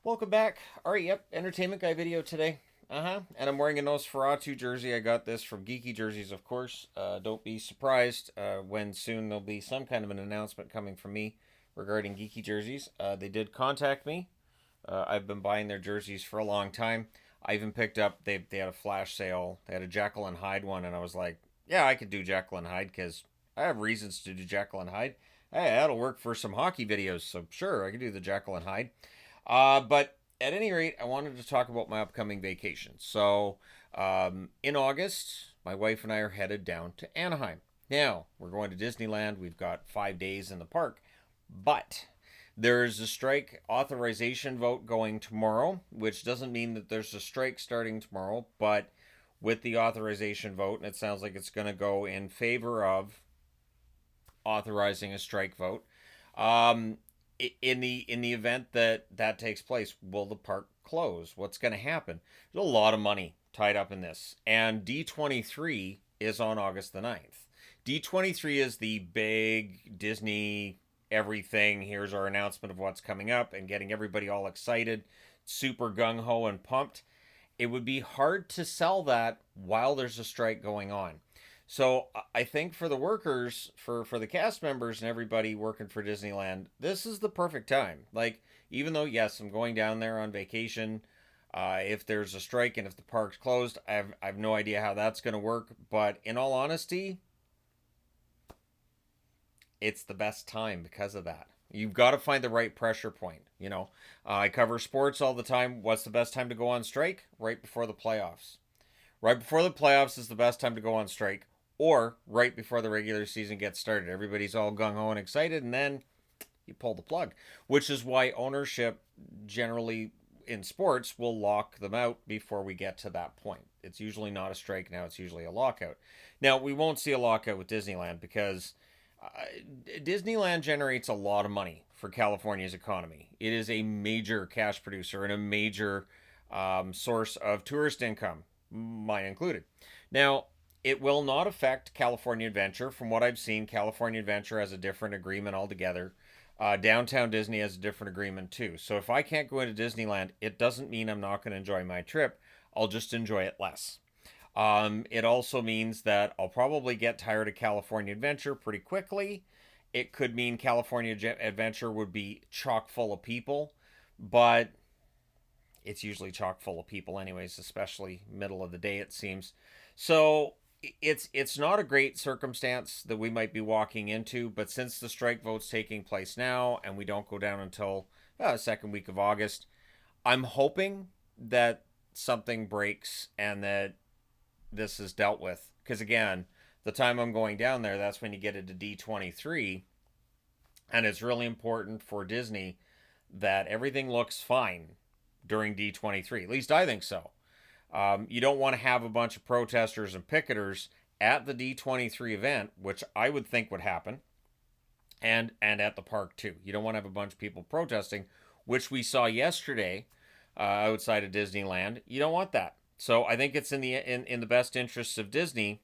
Welcome back. All right, yep, entertainment guy video today. And I'm wearing a Nosferatu jersey. I got this from Geeky Jerseys, of course. Don't be surprised when soon there'll be some kind of an announcement coming from me regarding Geeky Jerseys. They did contact me. I've been buying their jerseys for a long time. I even picked up, they had a flash sale. They had a Jekyll and Hyde one, and I was like, yeah, I could do Jekyll and Hyde because I have reasons to do Jekyll and Hyde. Hey, that'll work for some hockey videos, so sure, I can do the Jekyll and Hyde. But at any rate, I wanted to talk about my upcoming vacation. So, in August, my wife and I are headed down to Anaheim. Now, we're going to Disneyland. We've got 5 days in the park. But there's a strike authorization vote going tomorrow, which doesn't mean that there's a strike starting tomorrow, but with the authorization vote, and it sounds like it's going to go in favor of authorizing a strike vote. Um, in the event that that takes place, will the park close? What's going to happen? There's a lot of money tied up in this, and D23 is on August the 9th. D23 is the big Disney everything. Here's our announcement of what's coming up and getting everybody all excited, super gung ho and pumped. It would be hard to sell that while there's a strike going on. So I think for the workers, for the cast members and everybody working for Disneyland, this is the perfect time. Like, even though yes, I'm going down there on vacation, if there's a strike and if the park's closed, I have no idea how that's going to work. But in all honesty, it's the best time because of that. You've got to find the right pressure point. I cover sports all the time. What's the best time to go on strike? Right before the playoffs. Right before the playoffs is the best time to go on strike, or right before the regular season gets started. Everybody's all gung ho and excited, and then you pull the plug, which is why ownership generally in sports will lock them out before we get to that point. It's usually not a strike now, it's usually a lockout. Now, we won't see a lockout with Disneyland because uh, Disneyland generates a lot of money for California's economy. It is a major cash producer and a major source of tourist income, mine included. Now, it will not affect California Adventure. From what I've seen, California Adventure has a different agreement altogether. Downtown Disney has a different agreement too. So if I can't go into Disneyland, it doesn't mean I'm not going to enjoy my trip. I'll just enjoy it less. It also means that I'll probably get tired of California Adventure pretty quickly. It could mean California Adventure would be chock full of people, but it's usually chock full of people anyways, especially middle of the day it seems. So it's not a great circumstance that we might be walking into, but since the strike vote's taking place now and we don't go down until second week of August, I'm hoping that something breaks and that this is dealt with. Because again, the time I'm going down there, that's when you get into D23, and it's really important for Disney that everything looks fine during D23. At least I think so. You don't want to have a bunch of protesters and picketers at the D23 event, which I would think would happen, and at the park too. You don't want to have a bunch of people protesting, which we saw yesterday outside of Disneyland. You don't want that. So I think it's in the best interests of Disney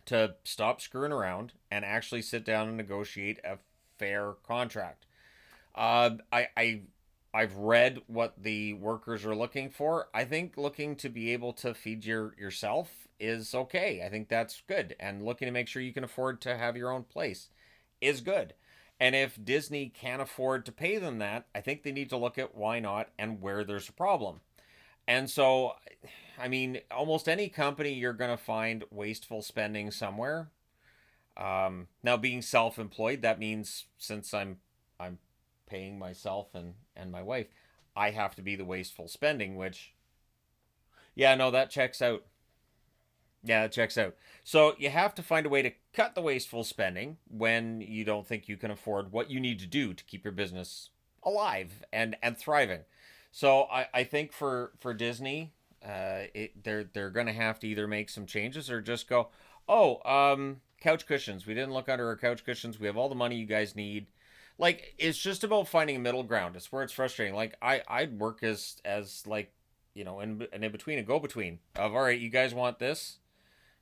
to stop screwing around and actually sit down and negotiate a fair contract. I've read what the workers are looking for. I think looking to be able to feed yourself is okay. I think that's good. And looking to make sure you can afford to have your own place is good. And if Disney can't afford to pay them that, I think they need to look at why not and where there's a problem. And so, I mean, almost any company you're going to find wasteful spending somewhere. Now, being self-employed, that means since I'm paying myself and my wife, I have to be the wasteful spending, which, yeah, no, that checks out. Yeah, it checks out. So you have to find a way to cut the wasteful spending when you don't think you can afford what you need to do to keep your business alive and thriving. So I think for Disney, they're going to have to either make some changes or just go, oh, couch cushions. We didn't look under our couch cushions. We have all the money you guys need. Like, it's just about finding a middle ground. It's where it's frustrating. Like I'd work as like, in between, a go between of, all right, you guys want this,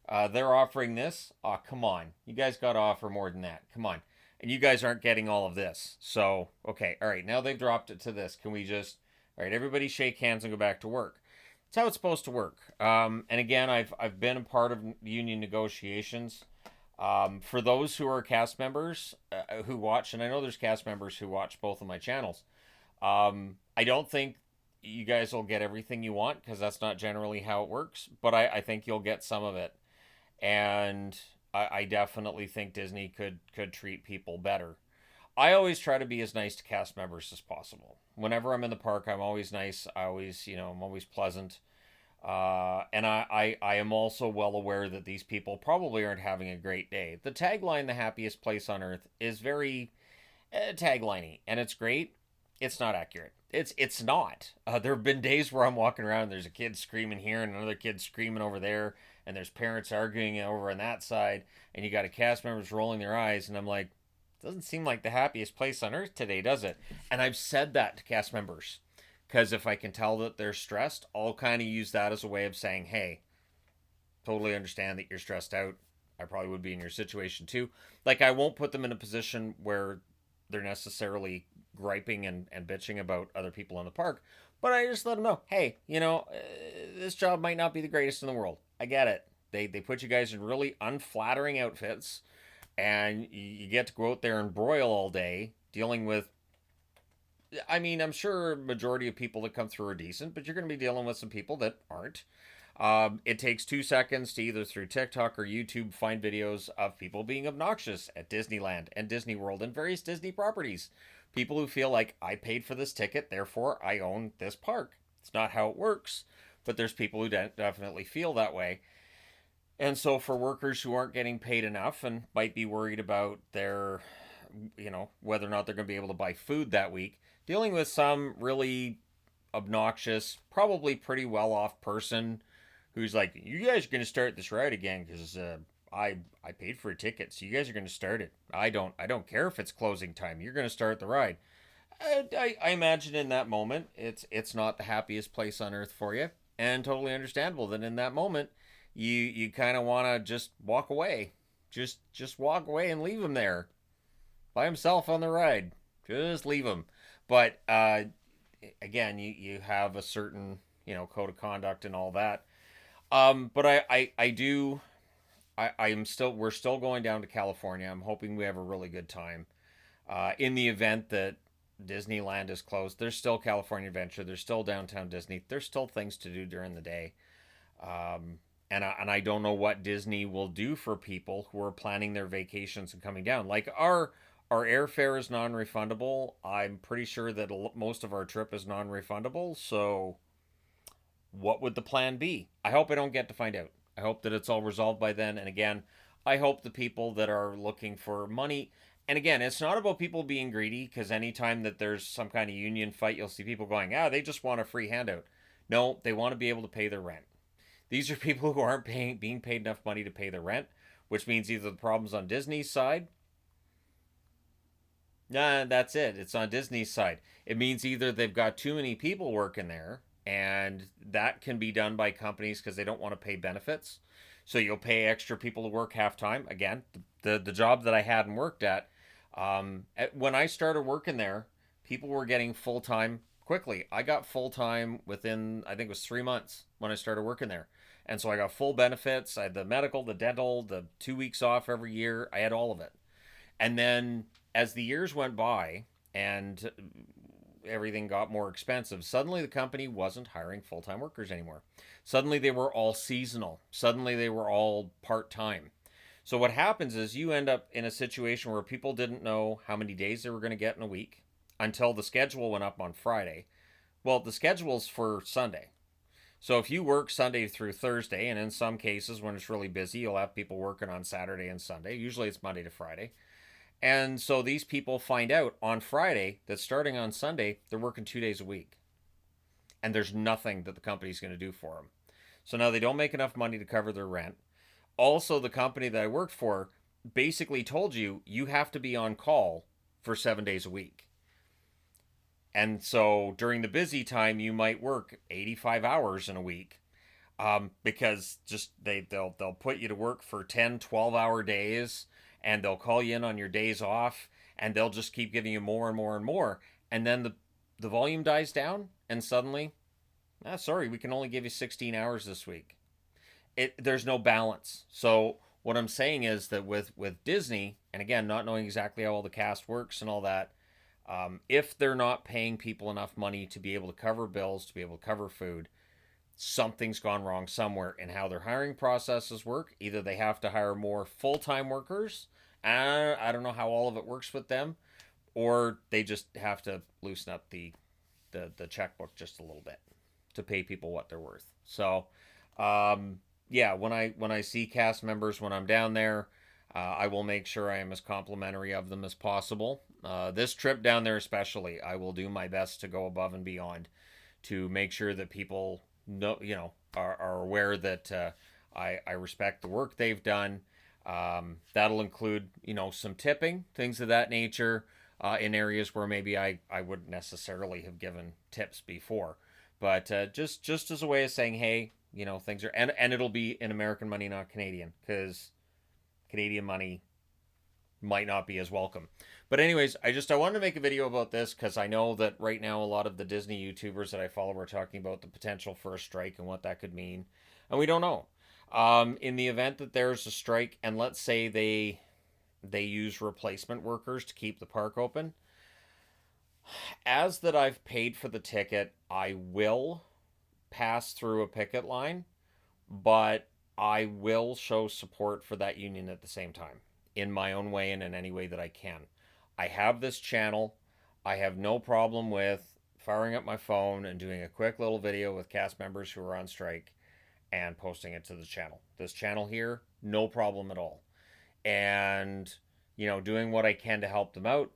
they're offering this. Oh, come on. You guys got to offer more than that. Come on. And you guys aren't getting all of this. So, okay. All right. Now they've dropped it to this. Can we just All right, everybody shake hands and go back to work. That's how it's supposed to work. And again, I've been a part of union negotiations. For those who are cast members who watch, and I know there's cast members who watch both of my channels, I don't think you guys will get everything you want because that's not generally how it works, but I think you'll get some of it. And I definitely think Disney could treat people better. I always try to be as nice to cast members as possible. Whenever I'm in the park, I'm always nice. I always, I'm always pleasant. And I am also well aware that these people probably aren't having a great day. The tagline, the happiest place on earth, is very tagliney, and it's great. It's not accurate. It's not. There have been days where I'm walking around and there's a kid screaming here and another kid screaming over there, and there's parents arguing over on that side, and you got a cast members rolling their eyes, and I'm like, doesn't seem like the happiest place on earth today, does it? And I've said that to cast members because if I can tell that they're stressed, I'll kind of use that as a way of saying, hey, totally understand that you're stressed out. I probably would be in your situation too. Like, I won't put them in a position where they're necessarily griping and bitching about other people in the park, but I just let them know, hey, this job might not be the greatest in the world. I get it. They put you guys in really unflattering outfits, and you get to go out there and broil all day dealing with. I mean, I'm sure a majority of people that come through are decent, but you're going to be dealing with some people that aren't. It takes 2 seconds to either through TikTok or YouTube find videos of people being obnoxious at Disneyland and Disney World and various Disney properties. People who feel like I paid for this ticket, therefore I own this park. It's not how it works, but there's people who definitely feel that way. And so for workers who aren't getting paid enough and might be worried about their, whether or not they're going to be able to buy food that week, dealing with some really obnoxious, probably pretty well off person who's like, "You guys are going to start this ride again because I paid for a ticket, so you guys are going to start it. I don't care if it's closing time. You're going to start the ride." I imagine in that moment, it's not the happiest place on earth for you, and totally understandable that in that moment, you kind of want to just walk away, just walk away and leave him there by himself on the ride. Just leave him. But again, you have a certain code of conduct and all that. But I do. I'm still we're still going down to California. I'm hoping we have a really good time. In the event that Disneyland is closed, there's still California Adventure. There's still Downtown Disney. There's still things to do during the day. And I don't know what Disney will do for people who are planning their vacations and coming down. Like our airfare is non-refundable. I'm pretty sure that most of our trip is non-refundable. So what would the plan be? I hope I don't get to find out. I hope that it's all resolved by then. And again, I hope the people that are looking for money, and again, it's not about people being greedy, because anytime that there's some kind of union fight, you'll see people going, they just want a free handout. No, they want to be able to pay their rent. These are people who aren't being paid enough money to pay their rent, which means either the problem's on Disney's side. Nah, that's it. It's on Disney's side. It means either they've got too many people working there, and that can be done by companies because they don't want to pay benefits. So you'll pay extra people to work half time. Again, the job that I had and worked at, when I started working there, people were getting full time quickly. I got full time within, I think it was 3 months when I started working there. And so I got full benefits. I had the medical, the dental, the 2 weeks off every year. I had all of it. And then as the years went by and everything got more expensive, suddenly the company wasn't hiring full time workers anymore. Suddenly they were all seasonal. Suddenly they were all part time. So what happens is you end up in a situation where people didn't know how many days they were going to get in a week until the schedule went up on Friday. Well, the schedule's for Sunday. So if you work Sunday through Thursday, and in some cases when it's really busy, you'll have people working on Saturday and Sunday. Usually it's Monday to Friday. And so these people find out on Friday that starting on Sunday, they're working 2 days a week. And there's nothing that the company's going to do for them. So now they don't make enough money to cover their rent. Also, the company that I worked for basically told you have to be on call for 7 days a week. And so during the busy time, you might work 85 hours in a week, because just they'll put you to work for 10, 12-hour days, and they'll call you in on your days off, and they'll just keep giving you more and more and more. And then the volume dies down, and suddenly, sorry, we can only give you 16 hours this week. There's no balance. So what I'm saying is that with Disney, and again, not knowing exactly how all the cast works and all that, if they're not paying people enough money to be able to cover bills, to be able to cover food, something's gone wrong somewhere in how their hiring processes work. Either they have to hire more full-time workers. I don't know how all of it works with them, or they just have to loosen up the checkbook just a little bit to pay people what they're worth. So, yeah, when I see cast members when I'm down there, I will make sure I am as complimentary of them as possible. This trip down there, especially, I will do my best to go above and beyond to make sure that people know, are aware that I respect the work they've done. That'll include, some tipping, things of that nature, in areas where maybe I wouldn't necessarily have given tips before. But just as a way of saying, hey, things are, and it'll be in American money, not Canadian, because Canadian money might not be as welcome. But anyways, I wanted to make a video about this because I know that right now a lot of the Disney YouTubers that I follow are talking about the potential for a strike and what that could mean, and we don't know. In the event that there's a strike, and let's say they use replacement workers to keep the park open, as that I've paid for the ticket, I will pass through a picket line, but I will show support for that union at the same time in my own way and in any way that I can. I have this channel. I have no problem with firing up my phone and doing a quick little video with cast members who are on strike and posting it to the channel. This channel here, no problem at all. And, doing what I can to help them out.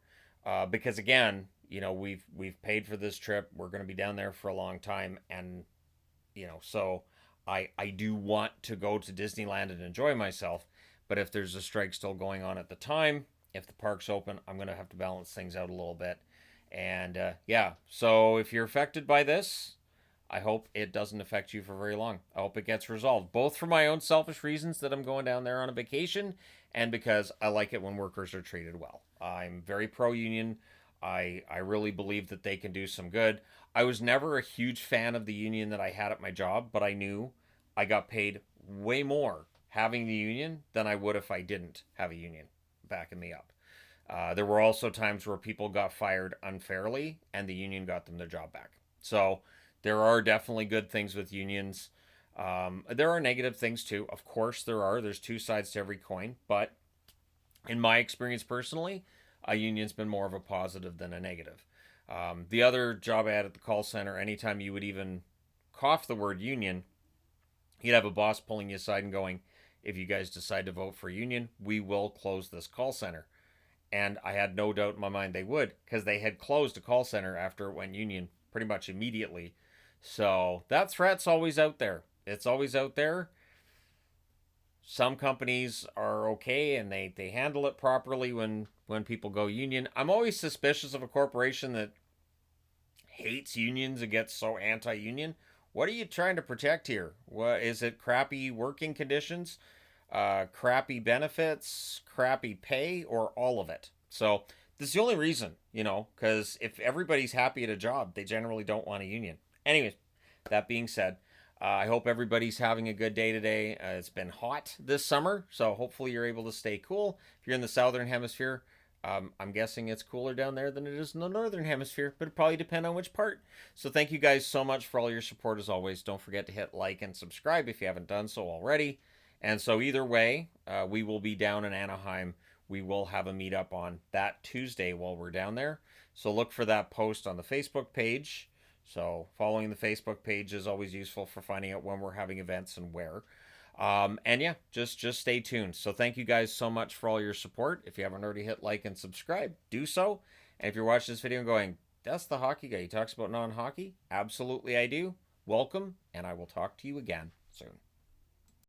Because again, we've paid for this trip. We're going to be down there for a long time. And, so I do want to go to Disneyland and enjoy myself. But if there's a strike still going on at the time, if the park's open, I'm going to have to balance things out a little bit. And yeah, so if you're affected by this, I hope it doesn't affect you for very long. I hope it gets resolved, both for my own selfish reasons that I'm going down there on a vacation and because I like it when workers are treated well. I'm very pro-union. I really believe that they can do some good. I was never a huge fan of the union that I had at my job, but I knew I got paid way more having the union than I would if I didn't have a union backing me up. There were also times where people got fired unfairly and the union got them their job back. So there are definitely good things with unions. There are negative things too. Of course there are. There's two sides to every coin. But in my experience personally, a union's been more of a positive than a negative. The other job I had at the call center, anytime you would even cough the word union, you'd have a boss pulling you aside and going, if you guys decide to vote for union, we will close this call center. And I had no doubt in my mind they would, because they had closed a call center after it went union pretty much immediately. So that threat's always out there. It's always out there. Some companies are okay and they handle it properly when people go union. I'm always suspicious of a corporation that hates unions and gets so anti-union. What are you trying to protect here? What is it? Crappy working conditions, crappy benefits, crappy pay, or all of it? So this is the only reason, because if everybody's happy at a job, they generally don't want a union. Anyways, that being said, I hope everybody's having a good day today. It's been hot this summer, so hopefully you're able to stay cool. If you're in the southern hemisphere, I'm guessing it's cooler down there than it is in the northern hemisphere, but it probably depends on which part. So thank you guys so much for all your support as always. Don't forget to hit like and subscribe if you haven't done so already. And so either way, we will be down in Anaheim. We will have a meetup on that Tuesday while we're down there. So look for that post on the Facebook page. So following the Facebook page is always useful for finding out when we're having events and where. And yeah, just stay tuned. So thank you guys so much for all your support. If you haven't already hit like and subscribe, do so. And if you're watching this video and going, that's the hockey guy, he talks about non-hockey, absolutely I do. Welcome, and I will talk to you again soon.